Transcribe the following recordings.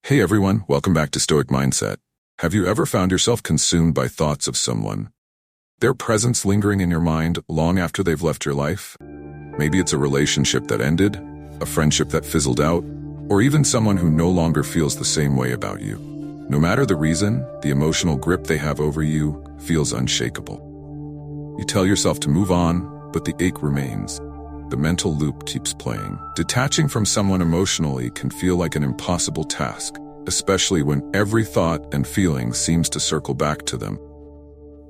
Hey everyone, welcome back to Stoic Mindset. Have you ever found yourself consumed by thoughts of someone? Their presence lingering in your mind long after they've left your life? Maybe it's a relationship that ended, a friendship that fizzled out, or even someone who no longer feels the same way about you. No matter the reason, the emotional grip they have over you feels unshakable. You tell yourself to move on, but the ache remains. The mental loop keeps playing. Detaching from someone emotionally can feel like an impossible task, especially when every thought and feeling seems to circle back to them.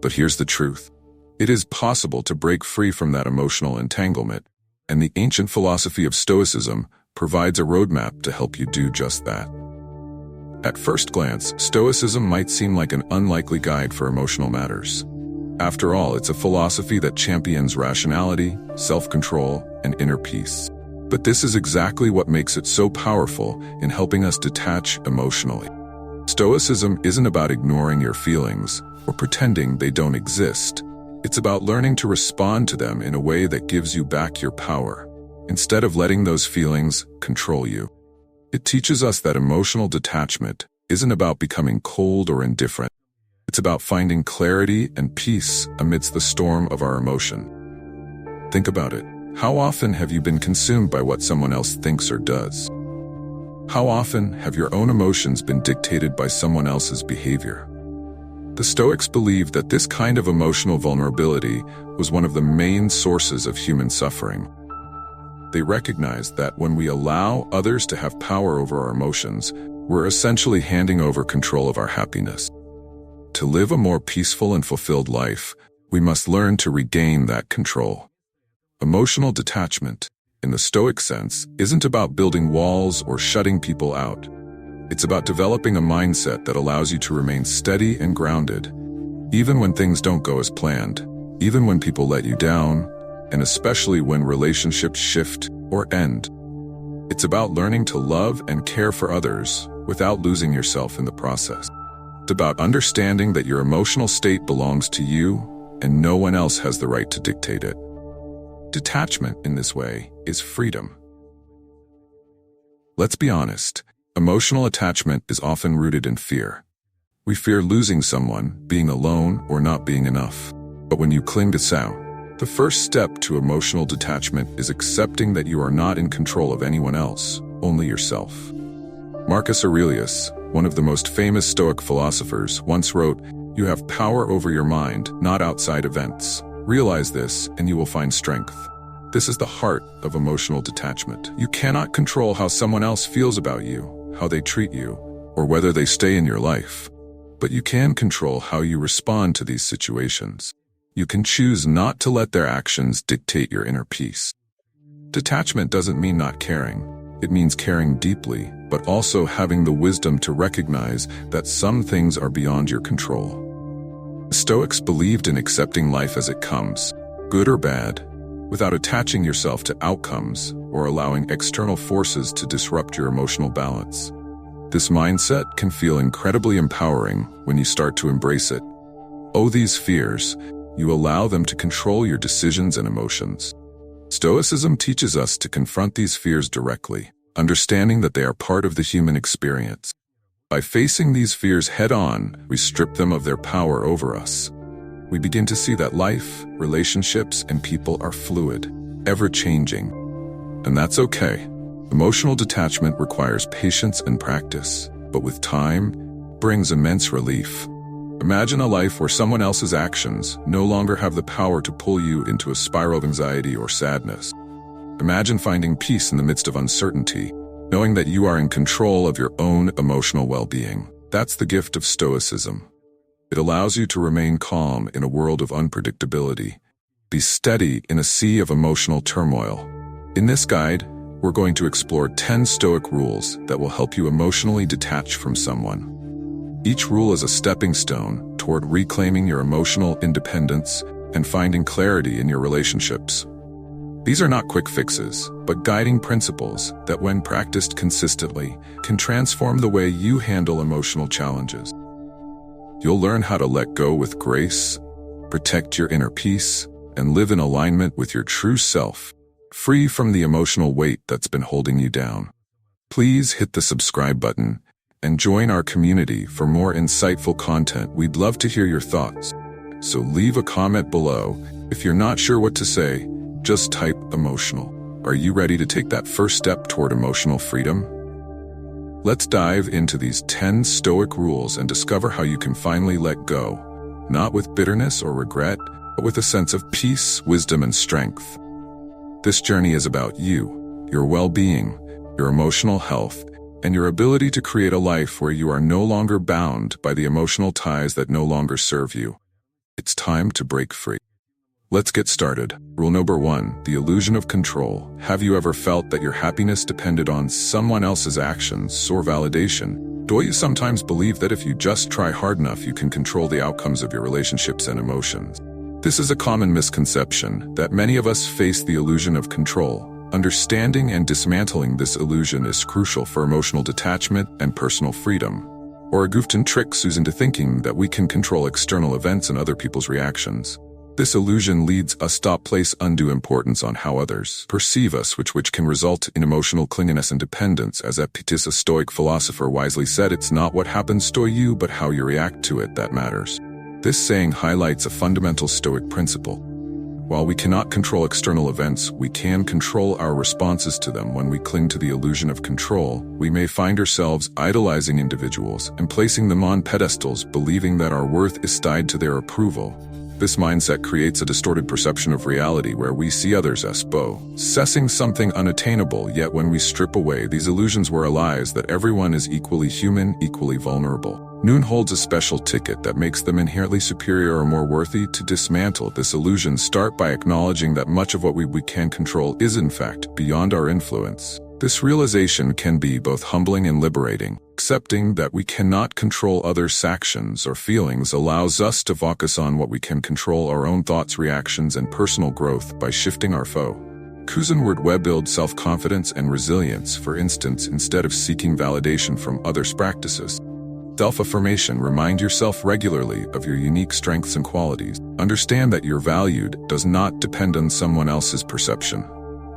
But here's the truth. It is possible to break free from that emotional entanglement, and the ancient philosophy of Stoicism provides a roadmap to help you do just that. At first glance, Stoicism might seem like an unlikely guide for emotional matters. After all, it's a philosophy that champions rationality, self-control, and inner peace. But this is exactly what makes it so powerful in helping us detach emotionally. Stoicism isn't about ignoring your feelings or pretending they don't exist. It's about learning to respond to them in a way that gives you back your power, instead of letting those feelings control you. It teaches us that emotional detachment isn't about becoming cold or indifferent. It's about finding clarity and peace amidst the storm of our emotion. Think about it. How often have you been consumed by what someone else thinks or does? How often have your own emotions been dictated by someone else's behavior? The Stoics believed that this kind of emotional vulnerability was one of the main sources of human suffering. They recognized that when we allow others to have power over our emotions, we're essentially handing over control of our happiness. To live a more peaceful and fulfilled life, we must learn to regain that control. Emotional detachment, in the Stoic sense, isn't about building walls or shutting people out. It's about developing a mindset that allows you to remain steady and grounded, even when things don't go as planned, even when people let you down, and especially when relationships shift or end. It's about learning to love and care for others without losing yourself in the process. It's about understanding that your emotional state belongs to you and no one else has the right to dictate it. Detachment, in this way, is freedom. Let's be honest, emotional attachment is often rooted in fear. We fear losing someone, being alone, or not being enough. But when you cling to sound, the first step to emotional detachment is accepting that you are not in control of anyone else, only yourself. Marcus Aurelius, one of the most famous Stoic philosophers, once wrote, "You have power over your mind, not outside events. Realize this, and you will find strength." This is the heart of emotional detachment. You cannot control how someone else feels about you, how they treat you, or whether they stay in your life. But you can control how you respond to these situations. You can choose not to let their actions dictate your inner peace. Detachment doesn't mean not caring. It means caring deeply, but also having the wisdom to recognize that some things are beyond your control. The Stoics believed in accepting life as it comes, good or bad, without attaching yourself to outcomes or allowing external forces to disrupt your emotional balance. This mindset can feel incredibly empowering when you start to embrace it. Oh, these fears, you allow them to control your decisions and emotions. Stoicism teaches us to confront these fears directly, understanding that they are part of the human experience. By facing these fears head-on, we strip them of their power over us. We begin to see that life, relationships, and people are fluid, ever-changing. And that's okay. Emotional detachment requires patience and practice, but with time, brings immense relief. Imagine a life where someone else's actions no longer have the power to pull you into a spiral of anxiety or sadness. Imagine finding peace in the midst of uncertainty, knowing that you are in control of your own emotional well-being. That's the gift of Stoicism. It allows you to remain calm in a world of unpredictability, be steady in a sea of emotional turmoil. In this guide, we're going to explore 10 Stoic rules that will help you emotionally detach from someone. Each rule is a stepping stone toward reclaiming your emotional independence and finding clarity in your relationships. These are not quick fixes, but guiding principles that, when practiced consistently, can transform the way you handle emotional challenges. You'll learn how to let go with grace, protect your inner peace, and live in alignment with your true self, free from the emotional weight that's been holding you down. Please hit the subscribe button and join our community for more insightful content. We'd love to hear your thoughts. So leave a comment below. If you're not sure what to say, just type emotional. Are you ready to take that first step toward emotional freedom? Let's dive into these 10 Stoic rules and discover how you can finally let go, not with bitterness or regret, but with a sense of peace, wisdom, and strength. This journey is about you, your well-being, your emotional health, and your ability to create a life where you are no longer bound by the emotional ties that no longer serve you. It's time to break free. Let's get started. Rule number 1, the illusion of control. Have you ever felt that your happiness depended on someone else's actions or validation? Do you sometimes believe that if you just try hard enough, you can control the outcomes of your relationships and emotions? This is a common misconception that many of us face the illusion of control. Understanding and dismantling this illusion is crucial for emotional detachment and personal freedom. Or a Goofton tricks us into thinking that we can control external events and other people's reactions. This illusion leads us to place undue importance on how others perceive us, which can result in emotional clinginess and dependence. As Epictetus, a Stoic philosopher, wisely said, "It's not what happens to you, but how you react to it that matters." This saying highlights a fundamental Stoic principle. While we cannot control external events, we can control our responses to them. When we cling to the illusion of control, we may find ourselves idolizing individuals and placing them on pedestals, believing that our worth is tied to their approval. This mindset creates a distorted perception of reality where we see others as possessing something unattainable, yet when we strip away these illusions, we realize that everyone is equally human, equally vulnerable. Noon holds a special ticket that makes them inherently superior or more worthy. To dismantle this illusion, start by acknowledging that much of what we can control is in fact beyond our influence. This realization can be both humbling and liberating. Accepting that we cannot control others' actions or feelings allows us to focus on what we can control: our own thoughts, reactions, and personal growth. By shifting our focus inward, we build self-confidence and resilience. For instance, instead of seeking validation from others' practices, self-affirmation. Remind yourself regularly of your unique strengths and qualities. Understand that your value does not depend on someone else's perception.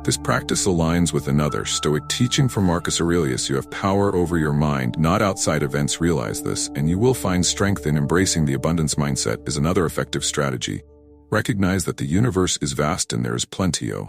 This practice aligns with another Stoic teaching from Marcus Aurelius: you have power over your mind, not outside events. Realize this, and you will find strength in embracing the abundance mindset. Is another effective strategy. Recognize that the universe is vast and there is plenty of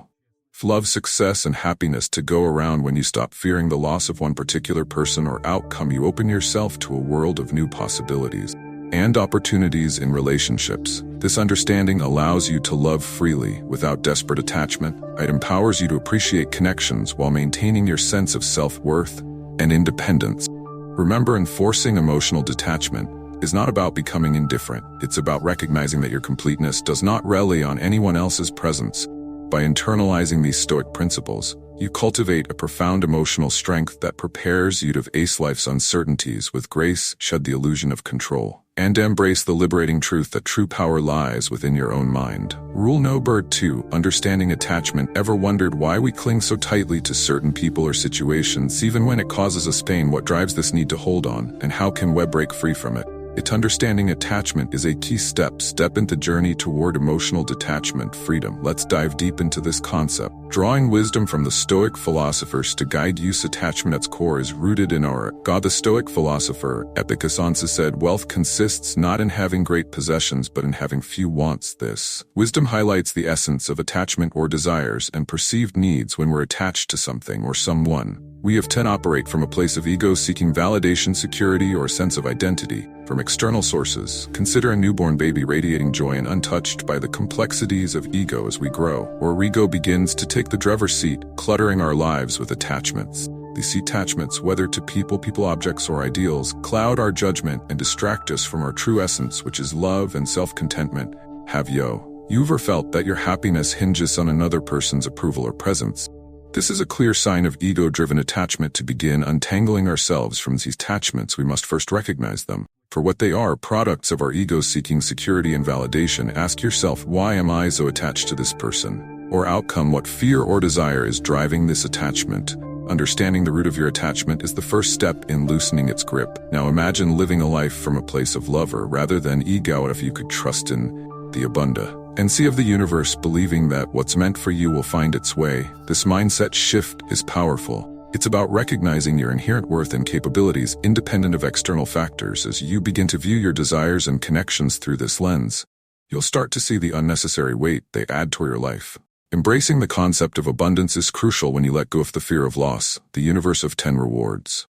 love, success, and happiness to go around. When you stop fearing the loss of one particular person or outcome, you open yourself to a world of new possibilities and opportunities in relationships. This understanding allows you to love freely without desperate attachment. It empowers you to appreciate connections while maintaining your sense of self-worth and independence. Remember, enforcing emotional detachment is not about becoming indifferent. It's about recognizing that your completeness does not rely on anyone else's presence. By internalizing these Stoic principles, you cultivate a profound emotional strength that prepares you to face life's uncertainties with grace. Shed the illusion of control and embrace the liberating truth that true power lies within your own mind. Rule number 2, understanding attachment. Ever wondered why we cling so tightly to certain people or situations, even when it causes us pain? What drives this need to hold on, and how can we break free from it? It's understanding attachment is a key step in the journey toward emotional detachment freedom. Let's dive deep into this concept. Drawing wisdom from the Stoic philosophers to guide use, attachment at its core is rooted in our God. The Stoic philosopher Epictetus said, "Wealth consists not in having great possessions, but in having few wants." This wisdom highlights the essence of attachment or desires and perceived needs. When we're attached to something or someone, we often operate from a place of ego, seeking validation, security, or a sense of identity from external sources. Consider a newborn baby radiating joy and untouched by the complexities of ego. As we grow, our ego begins to take the driver's seat, cluttering our lives with attachments. These attachments, whether to people, objects, or ideals, cloud our judgment and distract us from our true essence, which is love and self-contentment. Have you ever felt that your happiness hinges on another person's approval or presence? This is a clear sign of ego-driven attachment. To begin untangling ourselves from these attachments, we must first recognize them for what they are: products of our ego seeking security and validation. Ask yourself, why am I so attached to this person or outcome? What fear or desire is driving this attachment? Understanding the root of your attachment is the first step in loosening its grip. Now imagine living a life from a place of love rather than ego. If you could trust in the abundance and see of the universe, believing that what's meant for you will find its way. This mindset shift is powerful. It's about recognizing your inherent worth and capabilities independent of external factors. As you begin to view your desires and connections through this lens, you'll start to see the unnecessary weight they add to your life. Embracing the concept of abundance is crucial when you let go of the fear of loss, the universe of 10 rewards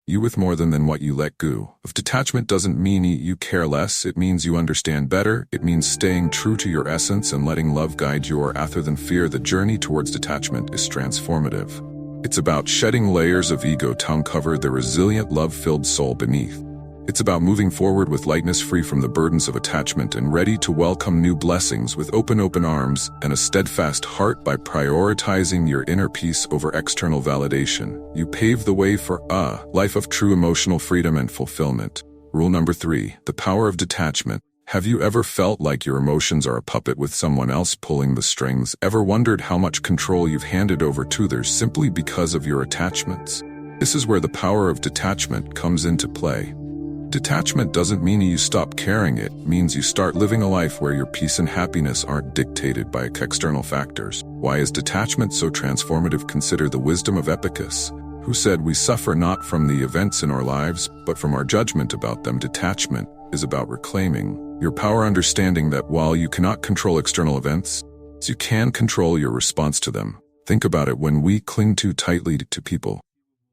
you with more than what you let go of. Detachment doesn't mean you care less, it means you understand better. It means staying true to your essence and letting love guide you rather than fear. The journey towards detachment is transformative. It's about shedding layers of ego to uncover the resilient, love-filled soul beneath. It's about moving forward with lightness, free from the burdens of attachment and ready to welcome new blessings with open arms and a steadfast heart. By prioritizing your inner peace over external validation, you pave the way for a life of true emotional freedom and fulfillment. Rule number 3, the power of detachment. Have you ever felt like your emotions are a puppet with someone else pulling the strings? Ever wondered how much control you've handed over to others simply because of your attachments? This is where the power of detachment comes into play. Detachment doesn't mean you stop caring, it means you start living a life where your peace and happiness aren't dictated by external factors. Why is detachment so transformative? Consider the wisdom of Epictetus, who said we suffer not from the events in our lives, but from our judgment about them. Detachment is about reclaiming your power, understanding that while you cannot control external events, you can control your response to them. Think about it: when we cling too tightly to people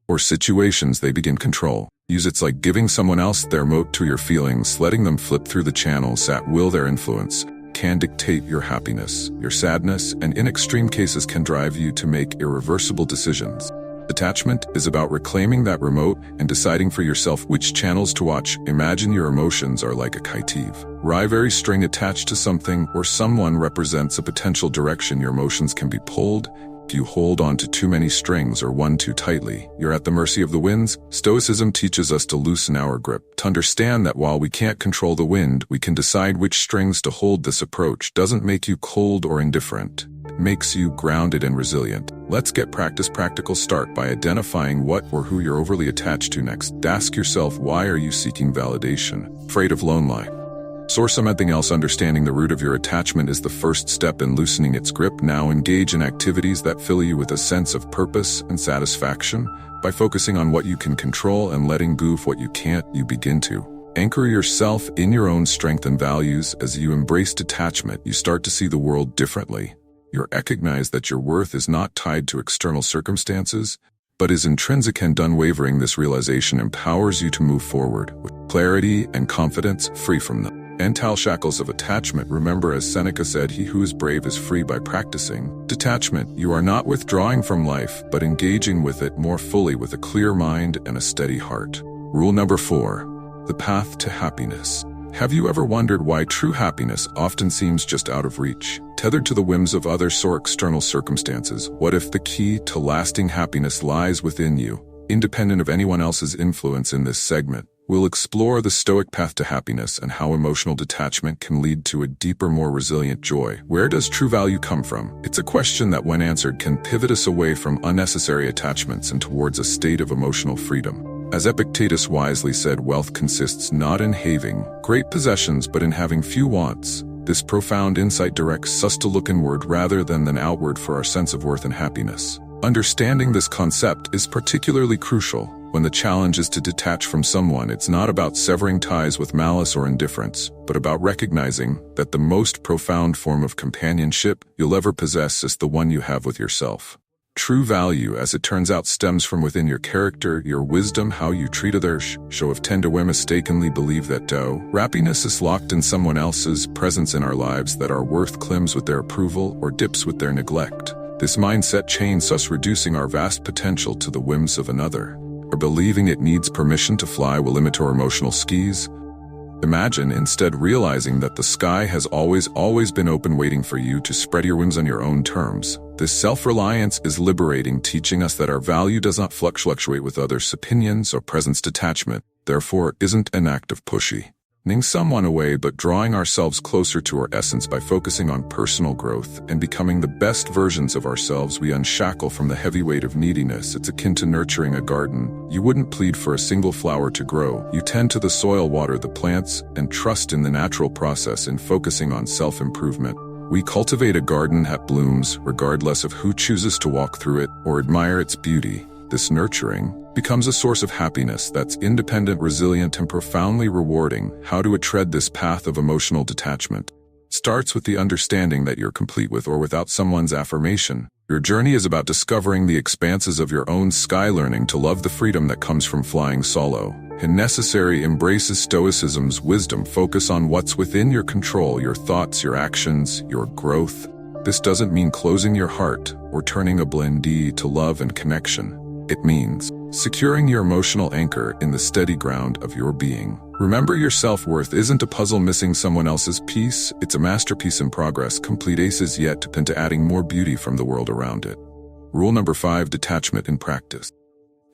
or situations, they begin control. It's like giving someone else their remote to your feelings, letting them flip through the channels at will. Their influence can dictate your happiness, your sadness, and in extreme cases can drive you to make irreversible decisions. Detachment is about reclaiming that remote and deciding for yourself which channels to watch. Imagine your emotions are like a kite. Every string attached to something or someone represents a potential direction your emotions can be pulled. If you hold on to too many strings or one too tightly, you're at the mercy of the winds. Stoicism teaches us to loosen our grip, to understand that while we can't control the wind, we can decide which strings to hold. This approach doesn't make you cold or indifferent. It makes you grounded and resilient. Let's get practical. Start by identifying what or who you're overly attached to. Next, ask yourself, why are you seeking validation? Afraid of lonely? Or something else? Understanding the root of your attachment is the first step in loosening its grip. Now engage in activities that fill you with a sense of purpose and satisfaction. By focusing on what you can control and letting go of what you can't, you begin to anchor yourself in your own strength and values. As you embrace detachment, you start to see the world differently. You recognize that your worth is not tied to external circumstances, but is intrinsic and unwavering. This realization empowers you to move forward with clarity and confidence, free from the mental shackles of attachment. Remember, as Seneca said, he who is brave is free. By practicing detachment, you are not withdrawing from life, but engaging with it more fully with a clear mind and a steady heart. Rule number 4, the path to happiness. Have you ever wondered why true happiness often seems just out of reach, tethered to the whims of others or external circumstances? What if the key to lasting happiness lies within you, independent of anyone else's influence? In this segment, we'll explore the Stoic path to happiness and how emotional detachment can lead to a deeper, more resilient joy. Where does true value come from? It's a question that, when answered, can pivot us away from unnecessary attachments and towards a state of emotional freedom. As Epictetus wisely said, wealth consists not in having great possessions, but in having few wants. This profound insight directs us to look inward rather than outward for our sense of worth and happiness. Understanding this concept is particularly crucial when the challenge is to detach from someone. It's not about severing ties with malice or indifference, but about recognizing that the most profound form of companionship you'll ever possess is the one you have with yourself. True value, as it turns out, stems from within: your character, your wisdom, how you treat others. Show of tend to we mistakenly believe that happiness is locked in someone else's presence in our lives, that our worth climbs with their approval or dips with their neglect. This mindset chains us, reducing our vast potential to the whims of another, or believing it needs permission to fly will limit our emotional skis. Imagine instead realizing that the sky has always been open, waiting for you to spread your wings on your own terms. This self-reliance is liberating, teaching us that our value does not fluctuate with others' opinions or presence. Detachment, therefore, isn't an act of pushing someone away, but drawing ourselves closer to our essence. By focusing on personal growth and becoming the best versions of ourselves, we unshackle from the heavy weight of neediness. It's akin to nurturing a garden. You wouldn't plead for a single flower to grow. You tend to the soil, water the plants, and trust in the natural process. In focusing on self-improvement, we cultivate a garden that blooms regardless of who chooses to walk through it or admire its beauty. This nurturing becomes a source of happiness that's independent, resilient, and profoundly rewarding. How to tread this path of emotional detachment starts with the understanding that you're complete with or without someone's affirmation. Your journey is about discovering the expanses of your own sky, learning to love the freedom that comes from flying solo. And necessary embraces Stoicism's wisdom. Focus on what's within your control, your thoughts, your actions, your growth. This doesn't mean closing your heart or turning a blind eye to love and connection. It means securing your emotional anchor in the steady ground of your being. Remember, your self-worth isn't a puzzle missing someone else's piece. It's a masterpiece in progress, complete aces yet to pin to adding more beauty from the world around it. Rule number 5, detachment in practice.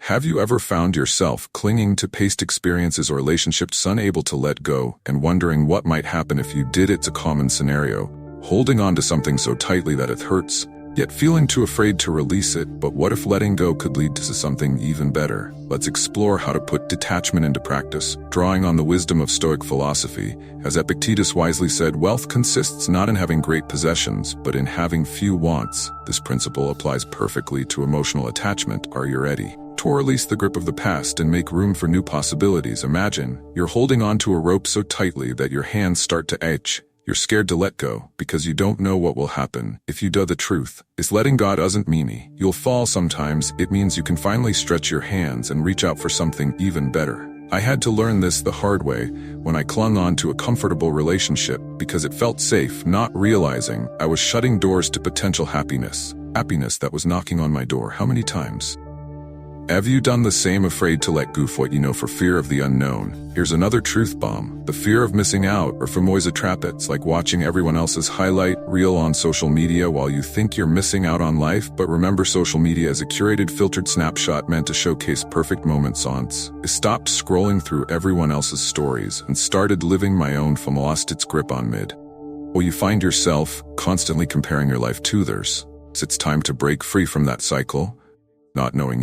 Have you ever found yourself clinging to past experiences or relationships, unable to let go, and wondering what might happen if you did? It's a common scenario, holding on to something so tightly that it hurts, yet feeling too afraid to release it. But what if letting go could lead to something even better? Let's explore how to put detachment into practice, drawing on the wisdom of Stoic philosophy. As Epictetus wisely said, wealth consists not in having great possessions, but in having few wants. This principle applies perfectly to emotional attachment. Are you ready to release the grip of the past and make room for new possibilities? Imagine you're holding onto a rope so tightly that your hands start to itch. You're scared to let go because you don't know what will happen if you do. The truth is, letting go doesn't mean you'll fall sometimes. It means you can finally stretch your hands and reach out for something even better. I had to learn this the hard way when I clung on to a comfortable relationship because it felt safe, not realizing I was shutting doors to potential happiness that was knocking on my door. How many times have you done the same, afraid to let go of what you know for fear of the unknown? Here's another truth bomb. The fear of missing out or famosa trap. It's like watching everyone else's highlight reel on social media while you think you're missing out on life. But remember, social media is a curated, filtered snapshot meant to showcase perfect moments. I stopped scrolling through everyone else's stories and started living my own. From lost its grip on mid. Well, you find yourself constantly comparing your life to theirs. So it's time to break free from that cycle. Not knowing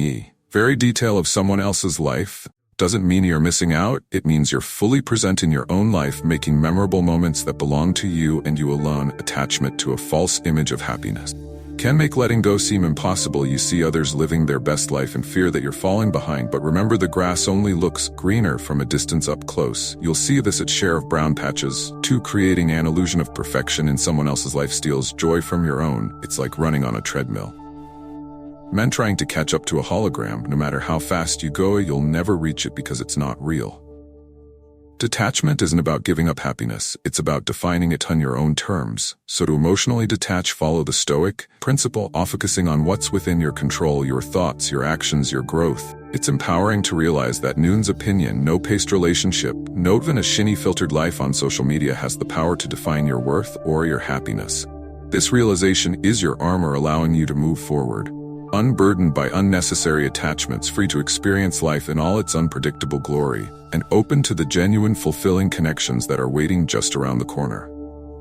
very detail of someone else's life doesn't mean you're missing out. It means you're fully present in your own life, making memorable moments that belong to you and you alone. Attachment to a false image of happiness can make letting go seem impossible. You see others living their best life and fear that you're falling behind. But remember, the grass only looks greener from a distance. Up close, you'll see this its share of brown patches. 2, creating an illusion of perfection in someone else's life steals joy from your own. It's like running on a treadmill. Men trying to catch up to a hologram. No matter how fast you go, you'll never reach it because it's not real. Detachment isn't about giving up happiness. It's about defining it on your own terms. So to emotionally detach, follow the Stoic principle, focusing on what's within your control, your thoughts, your actions, your growth. It's empowering to realize that noon's opinion, no past relationship, not even a shiny filtered life on social media has the power to define your worth or your happiness. This realization is your armor, allowing you to move forward, unburdened by unnecessary attachments, free to experience life in all its unpredictable glory, and open to the genuine, fulfilling connections that are waiting just around the corner.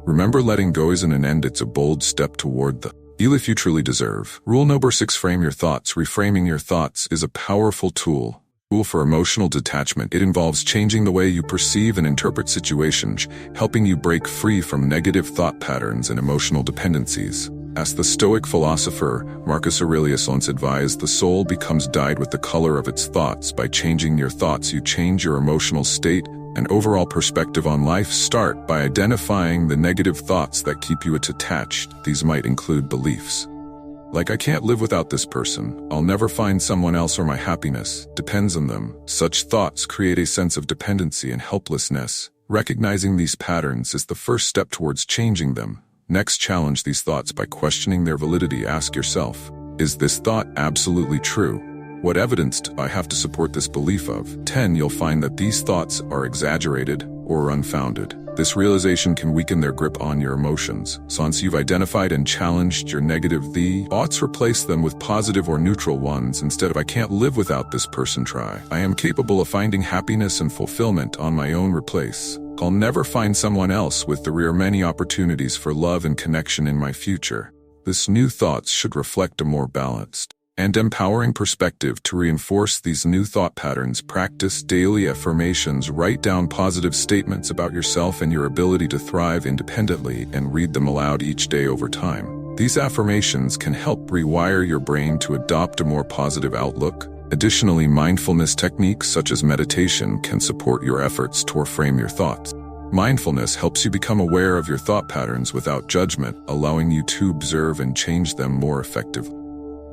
Remember, letting go isn't an end, it's a bold step toward the life you truly deserve. Rule number 6, frame your thoughts. Reframing your thoughts is a powerful tool for emotional detachment. It involves changing the way you perceive and interpret situations, helping you break free from negative thought patterns and emotional dependencies. As the Stoic philosopher Marcus Aurelius once advised, the soul becomes dyed with the color of its thoughts. By changing your thoughts, you change your emotional state and overall perspective on life. Start by identifying the negative thoughts that keep you attached. These might include beliefs like, I can't live without this person, I'll never find someone else, or my happiness depends on them. Such thoughts create a sense of dependency and helplessness. Recognizing these patterns is the first step towards changing them. Next, challenge these thoughts by questioning their validity. Ask yourself, is this thought absolutely true? What evidence do I have to support this belief of? 10. You'll find that these thoughts are exaggerated or unfounded. This realization can weaken their grip on your emotions. So once you've identified and challenged your negative thoughts, replace them with positive or neutral ones. Instead of, I can't live without this person, try, I am capable of finding happiness and fulfillment on my own. Replace, I'll never find someone else with the rare many opportunities for love and connection in my future. This new thoughts should reflect a more balanced and empowering perspective. To reinforce these new thought patterns, practice daily affirmations. Write down positive statements about yourself and your ability to thrive independently and read them aloud each day. Over time, These affirmations can help rewire your brain to adopt a more positive outlook. Additionally, mindfulness techniques such as meditation can support your efforts to reframe your thoughts. Mindfulness helps you become aware of your thought patterns without judgment, allowing you to observe and change them more effectively.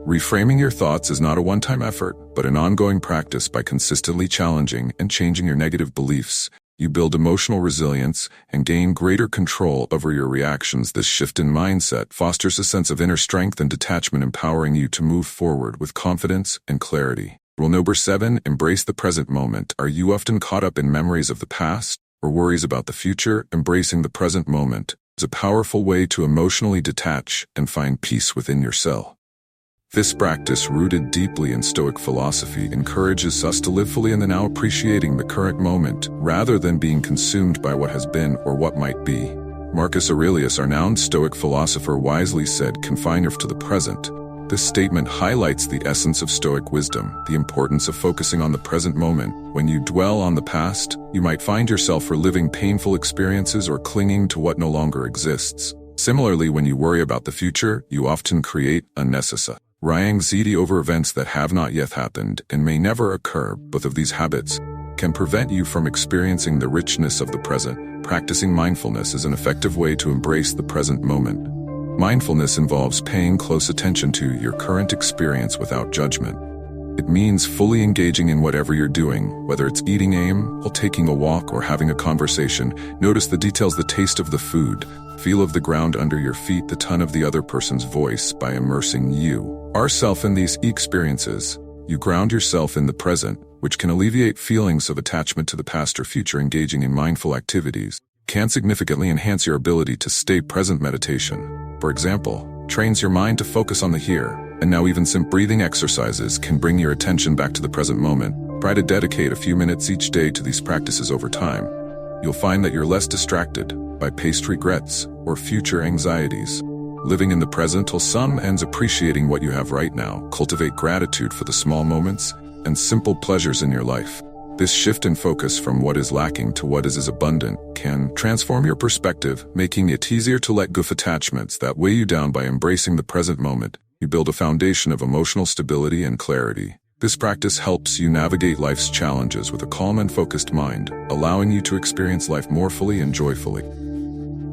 Reframing your thoughts is not a one-time effort, but an ongoing practice. By consistently challenging and changing your negative beliefs, you build emotional resilience and gain greater control over your reactions. This shift in mindset fosters a sense of inner strength and detachment, empowering you to move forward with confidence and clarity. Rule number 7, embrace the present moment. Are you often caught up in memories of the past or worries about the future? Embracing the present moment is a powerful way to emotionally detach and find peace within yourself. This practice, rooted deeply in Stoic philosophy, encourages us to live fully in the now, appreciating the current moment rather than being consumed by what has been or what might be. Marcus Aurelius, a renowned Stoic philosopher, wisely said, "Confine yourself to the present." This statement highlights the essence of Stoic wisdom, the importance of focusing on the present moment. When you dwell on the past, you might find yourself reliving painful experiences or clinging to what no longer exists. Similarly, when you worry about the future, you often create unnecessary anxiety over events that have not yet happened and may never occur. Both of these habits can prevent you from experiencing the richness of the present. Practicing mindfulness is an effective way to embrace the present moment. Mindfulness involves paying close attention to your current experience without judgment. It means fully engaging in whatever you're doing, whether it's eating while taking a walk or having a conversation. Notice the details, the taste of the food, feel of the ground under your feet, the tone of the other person's voice. By immersing yourself in these experiences, you ground yourself in the present, which can alleviate feelings of attachment to the past or future. Engaging in mindful activities can significantly enhance your ability to stay present. Meditation, for example, trains your mind to focus on the here and now. Even simple breathing exercises can bring your attention back to the present moment. Try to dedicate a few minutes each day to these practices. Over time, you'll find that you're less distracted by past regrets or future anxieties. Living in the present till some ends, appreciating what you have right now. Cultivate gratitude for the small moments and simple pleasures in your life. This shift in focus from what is lacking to what is abundant can transform your perspective, making it easier to let go of attachments that weigh you down. By embracing the present moment, you build a foundation of emotional stability and clarity. This practice helps you navigate life's challenges with a calm and focused mind, allowing you to experience life more fully and joyfully.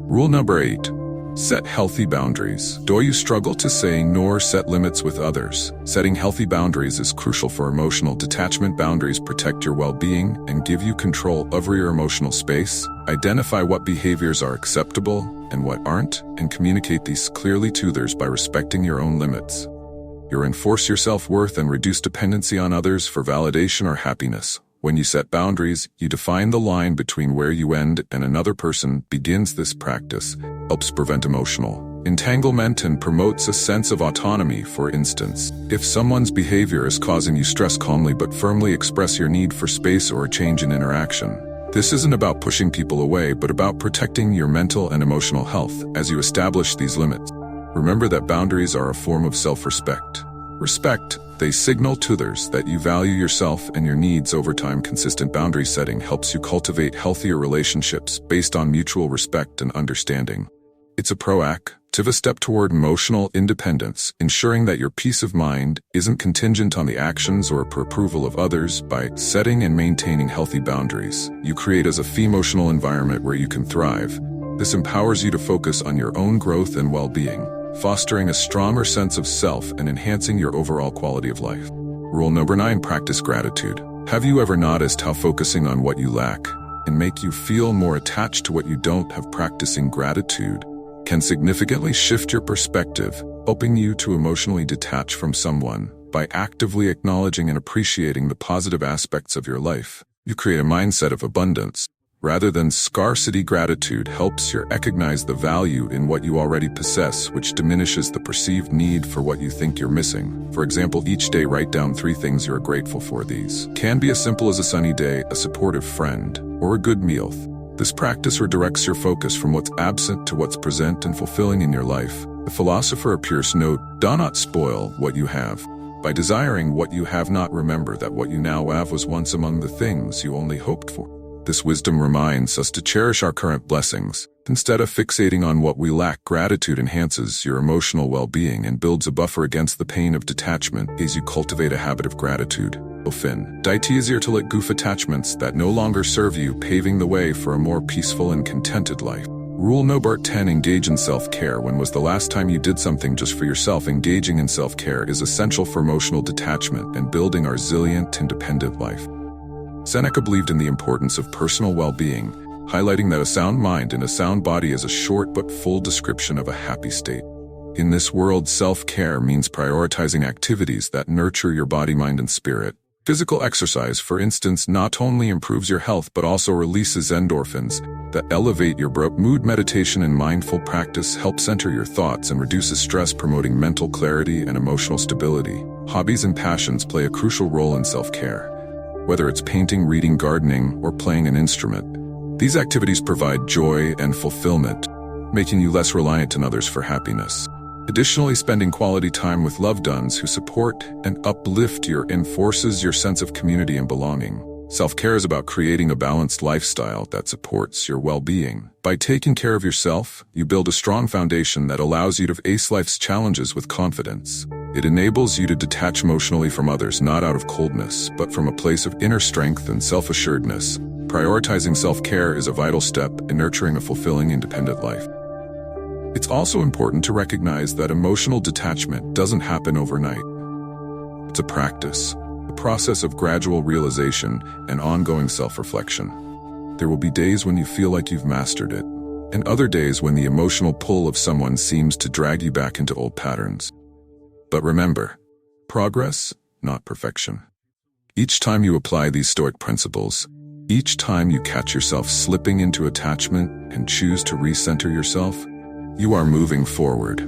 Rule number 8. Set healthy boundaries. Do you struggle to say no or set limits with others? Setting healthy boundaries is crucial for emotional detachment. Boundaries protect your well-being and give you control over your emotional space. Identify what behaviors are acceptable and what aren't, and communicate these clearly to others. By respecting your own limits, you enforce your self-worth and reduce dependency on others for validation or happiness. When you set boundaries, you define the line between where you end and another person begins. This practice helps prevent emotional entanglement and promotes a sense of autonomy. For instance, if someone's behavior is causing you stress, calmly but firmly express your need for space or a change in interaction. This isn't about pushing people away, but about protecting your mental and emotional health. As you establish these limits, remember that boundaries are a form of self-respect. They signal to others that you value yourself and your needs. Over time, consistent boundary setting helps you cultivate healthier relationships based on mutual respect and understanding. It's a proactive step toward emotional independence, ensuring that your peace of mind isn't contingent on the actions or approval of others. By setting and maintaining healthy boundaries, you create a emotional environment where you can thrive. This empowers you to focus on your own growth and well-being, fostering a stronger sense of self and enhancing your overall quality of life. Rule number 9. Practice gratitude. Have you ever noticed how focusing on what you lack can make you feel more attached to what you don't have? Practicing gratitude can significantly shift your perspective, helping you to emotionally detach from someone. By actively acknowledging and appreciating the positive aspects of your life, you create a mindset of abundance rather than scarcity. Gratitude helps you recognize the value in what you already possess, which diminishes the perceived need for what you think you're missing. For example, each day write down 3 things you're grateful for. These can be as simple as a sunny day, a supportive friend, or a good meal. This practice redirects your focus from what's absent to what's present and fulfilling in your life. The philosopher Pierce note, "Do not spoil what you have. By desiring what you have not, remember that what you now have was once among the things you only hoped for." This wisdom reminds us to cherish our current blessings Instead of fixating on what we lack, gratitude enhances your emotional well-being and builds a buffer against the pain of detachment as you cultivate a habit of gratitude. It is easier to let go of attachments that no longer serve you, paving the way for a more peaceful and contented life. Rule number 10. Engage in self-care. When was the last time you did something just for yourself? Engaging in self-care is essential for emotional detachment and building a resilient, independent life. Seneca believed in the importance of personal well-being, highlighting that a sound mind and a sound body is a short but full description of a happy state. In this world, self-care means prioritizing activities that nurture your body, mind, and spirit. Physical exercise, for instance, not only improves your health but also releases endorphins that elevate your mood. Meditation and mindful practice help center your thoughts and reduces stress, promoting mental clarity and emotional stability. Hobbies and passions play a crucial role in self-care. Whether it's painting, reading, gardening, or playing an instrument, these activities provide joy and fulfillment, making you less reliant on others for happiness. Additionally, spending quality time with loved ones who support and uplift you enforces your sense of community and belonging. Self-care is about creating a balanced lifestyle that supports your well-being. By taking care of yourself, you build a strong foundation that allows you to ace life's challenges with confidence. It enables you to detach emotionally from others, not out of coldness, but from a place of inner strength and self-assuredness. Prioritizing self-care is a vital step in nurturing a fulfilling, independent life. It's also important to recognize that emotional detachment doesn't happen overnight. It's a practice, a process of gradual realization and ongoing self-reflection. There will be days when you feel like you've mastered it, and other days when the emotional pull of someone seems to drag you back into old patterns. But remember, progress, not perfection. Each time you apply these Stoic principles, each time you catch yourself slipping into attachment and choose to recenter yourself, you are moving forward.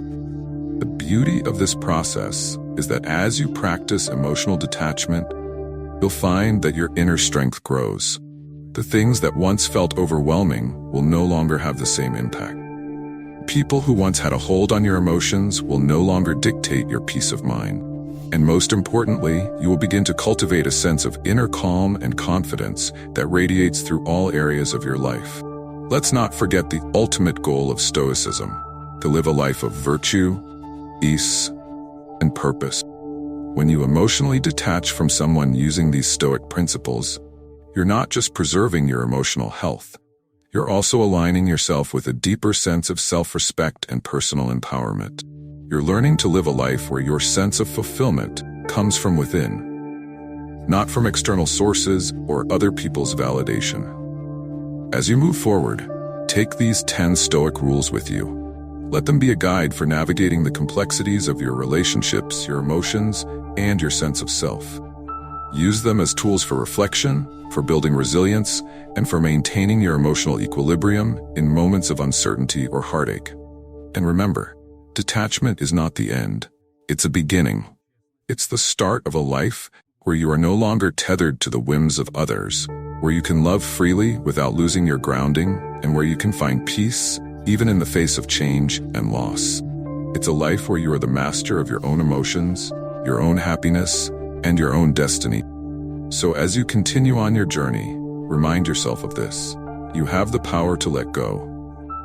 The beauty of this process is that as you practice emotional detachment, you'll find that your inner strength grows. The things that once felt overwhelming will no longer have the same impact. People who once had a hold on your emotions will no longer dictate your peace of mind. And most importantly, you will begin to cultivate a sense of inner calm and confidence that radiates through all areas of your life. Let's not forget the ultimate goal of Stoicism, to live a life of virtue, peace, and purpose. When you emotionally detach from someone using these Stoic principles, you're not just preserving your emotional health, you're also aligning yourself with a deeper sense of self-respect and personal empowerment. You're learning to live a life where your sense of fulfillment comes from within, not from external sources or other people's validation. As you move forward, take these 10 Stoic rules with you. Let them be a guide for navigating the complexities of your relationships, your emotions, and your sense of self. Use them as tools for reflection, for building resilience, and for maintaining your emotional equilibrium in moments of uncertainty or heartache. And remember, detachment is not the end. It's a beginning. It's the start of a life where you are no longer tethered to the whims of others, where you can love freely without losing your grounding, and where you can find peace even in the face of change and loss. It's a life where you are the master of your own emotions, your own happiness, and your own destiny. So as you continue on your journey, remind yourself of this. You have the power to let go.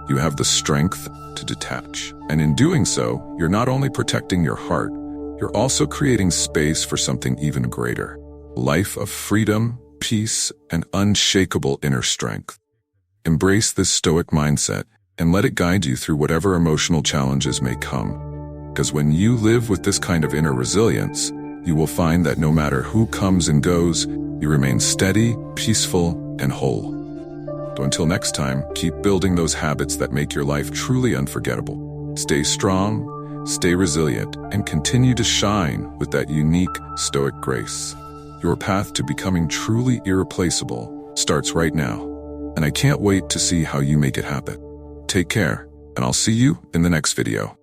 You have the strength to detach. And in doing so, you're not only protecting your heart, you're also creating space for something even greater. A life of freedom, peace, and unshakable inner strength. Embrace this Stoic mindset and let it guide you through whatever emotional challenges may come. Because when you live with this kind of inner resilience, you will find that no matter who comes and goes, you remain steady, peaceful, and whole. So until next time, keep building those habits that make your life truly unforgettable. Stay strong, stay resilient, and continue to shine with that unique Stoic grace. Your path to becoming truly irreplaceable starts right now, and I can't wait to see how you make it happen. Take care, and I'll see you in the next video.